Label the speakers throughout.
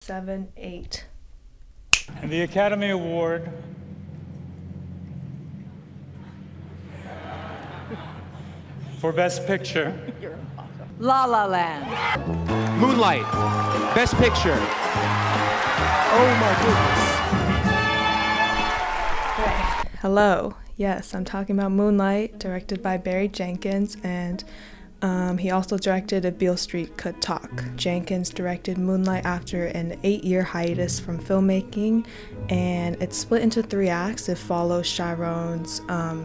Speaker 1: 7, 8.
Speaker 2: And the Academy Award for Best Picture.
Speaker 3: La La Land.
Speaker 4: Moonlight, Best Picture. Oh my goodness.
Speaker 1: Hello. Yes, I'm talking about Moonlight, directed by Barry Jenkins, and he also directed If Beale Street Could Talk. Jenkins directed Moonlight after an 8-year hiatus from filmmaking, and it's split into 3 acts. It follows Chiron's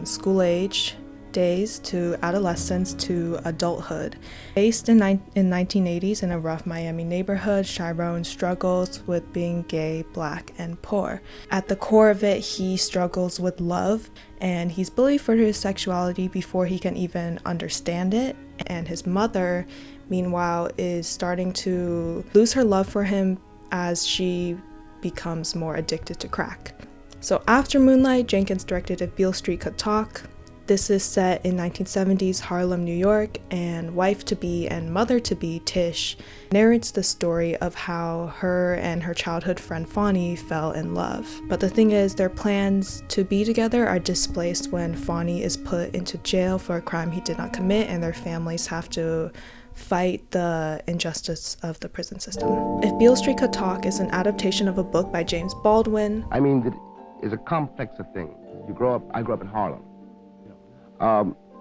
Speaker 1: school-age days to adolescence to adulthood. Based in 1980s in a rough Miami neighborhood, Chiron struggles with being gay, black, and poor. At the core of it, he struggles with love, and he's bullied for his sexuality before he can even understand it. And his mother, meanwhile, is starting to lose her love for him as she becomes more addicted to crack. So after Moonlight, Jenkins directed If Beale Street Could Talk. This is set in 1970s Harlem, New York, and wife-to-be and mother-to-be Tish narrates the story of how her and her childhood friend Fonnie fell in love. But the thing is, their plans to be together are displaced when Fonnie is put into jail for a crime he did not commit, and their families have to fight the injustice of the prison system. If Beale Street Could Talk is an adaptation of a book by James Baldwin.
Speaker 5: I mean, it is a complex of things. I grew up in Harlem.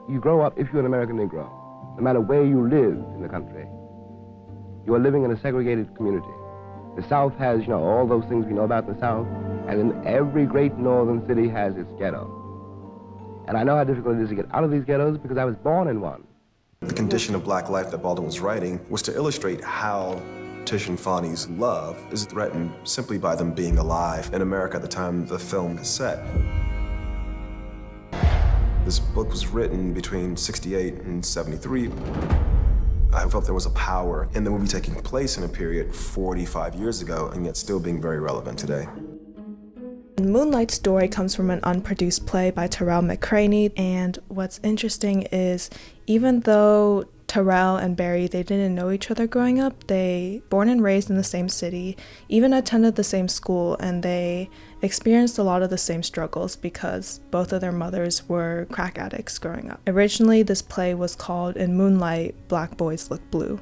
Speaker 5: You grow up, if you're an American Negro, no matter where you live in the country, you are living in a segregated community. The South has, all those things we know about the South, and in every great northern city has its ghetto. And I know how difficult it is to get out of these ghettos because I was born in one.
Speaker 6: The condition of black life that Baldwin was writing was to illustrate how Tish and Fonnie's love is threatened simply by them being alive in America at the time the film is set. This book was written between 68 and 73. I felt there was a power in the movie taking place in a period 45 years ago and yet still being very relevant today.
Speaker 1: Moonlight's story comes from an unproduced play by Terrell McCraney, and what's interesting is even though Terrell and Barry, they didn't know each other growing up, they born and raised in the same city, even attended the same school, and they experienced a lot of the same struggles because both of their mothers were crack addicts growing up. Originally, this play was called In Moonlight, Black Boys Look Blue.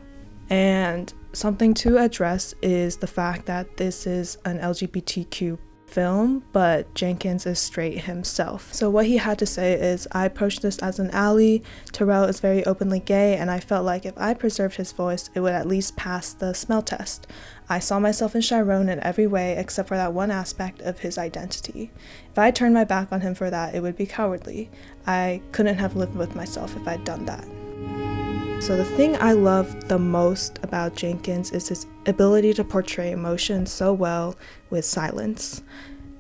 Speaker 1: And something to address is the fact that this is an LGBTQ film, but Jenkins is straight himself. So what he had to say is, I approached this as an ally. Terrell is very openly gay, and I felt like if I preserved his voice, it would at least pass the smell test. I saw myself in Chiron in every way except for that one aspect of his identity. If I turned my back on him for that, it would be cowardly. I couldn't have lived with myself if I'd done that. So the thing I love the most about Jenkins is his ability to portray emotion so well with silence.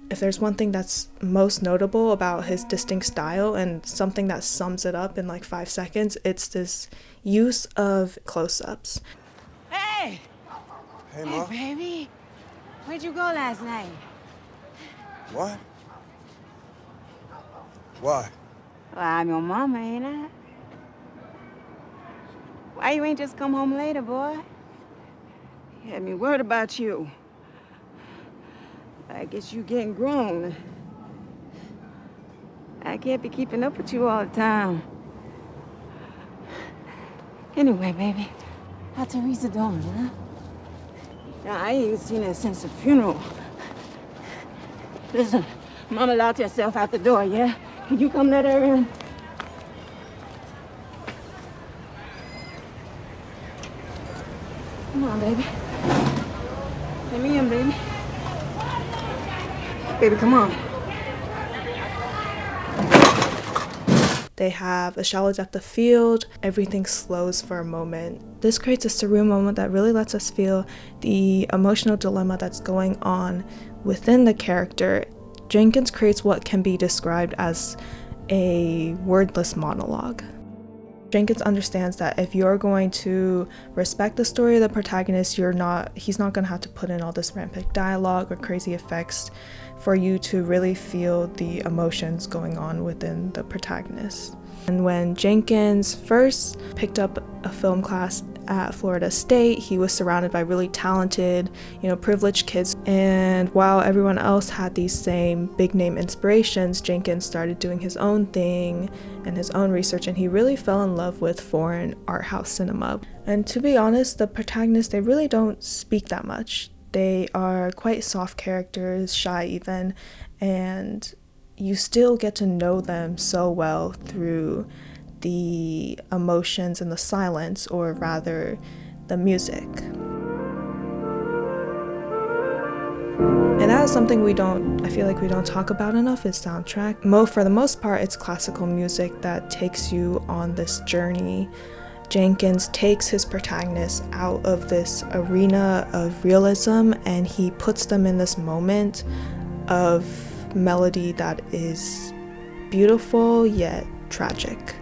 Speaker 1: If there's one thing that's most notable about his distinct style and something that sums it up in like 5 seconds, it's this use of close-ups.
Speaker 3: Hey!
Speaker 6: Hey, Ma.
Speaker 3: Hey, baby. Where'd you go last night?
Speaker 6: What? Why?
Speaker 3: Well, I'm your mama, ain't I? Why you ain't just come home later, boy? You had me worried about you. I guess you getting grown. I can't be keeping up with you all the time. Anyway, baby, how Teresa doing, huh? Now, I ain't even seen her since the funeral. Listen, Mama locked herself out the door, yeah? Can you come let her in? Come on, baby. Let me in, baby. Baby, come on.
Speaker 1: They have a shallow depth of field. Everything slows for a moment. This creates a surreal moment that really lets us feel the emotional dilemma that's going on within the character. Jenkins creates what can be described as a wordless monologue. Jenkins understands that if you're going to respect the story of the protagonist, he's not going to have to put in all this rampant dialogue or crazy effects for you to really feel the emotions going on within the protagonist. And when Jenkins first picked up a film class at Florida State, he was surrounded by really talented, privileged kids. And while everyone else had these same big name inspirations, Jenkins started doing his own thing and his own research, and he really fell in love with foreign art house cinema. And to be honest, the protagonists, they really don't speak that much. They are quite soft characters, shy even, and you still get to know them so well through the emotions and the silence, or rather the music. And that is something I feel like we don't talk about enough, is soundtrack. For the most part, it's classical music that takes you on this journey. Jenkins takes his protagonists out of this arena of realism, and he puts them in this moment of melody that is beautiful yet tragic.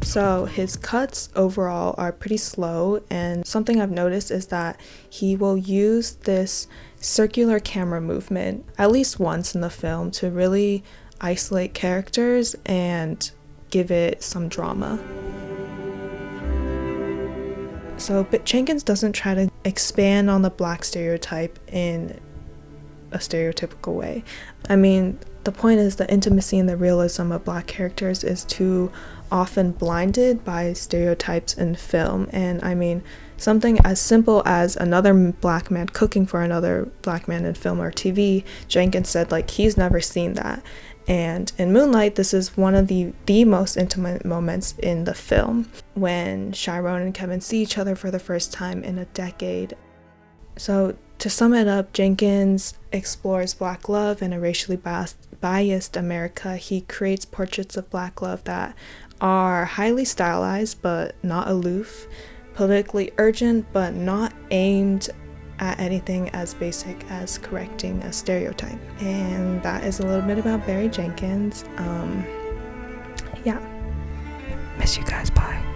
Speaker 1: So his cuts overall are pretty slow, and something I've noticed is that he will use this circular camera movement at least once in the film to really isolate characters and give it some drama. But Jenkins doesn't try to expand on the black stereotype in a stereotypical way. I mean, the point is the intimacy and the realism of black characters is too often blinded by stereotypes in film. And I mean, something as simple as another black man cooking for another black man in film or TV, Jenkins said he's never seen that. And in Moonlight, this is one of the most intimate moments in the film, when Chiron and Kevin see each other for the first time in a decade. So to sum it up, Jenkins explores black love in a racially biased America. He creates portraits of black love that are highly stylized but not aloof, politically urgent but not aimed at anything as basic as correcting a stereotype. And that is a little bit about Barry Jenkins. Yeah. Miss you guys. Bye.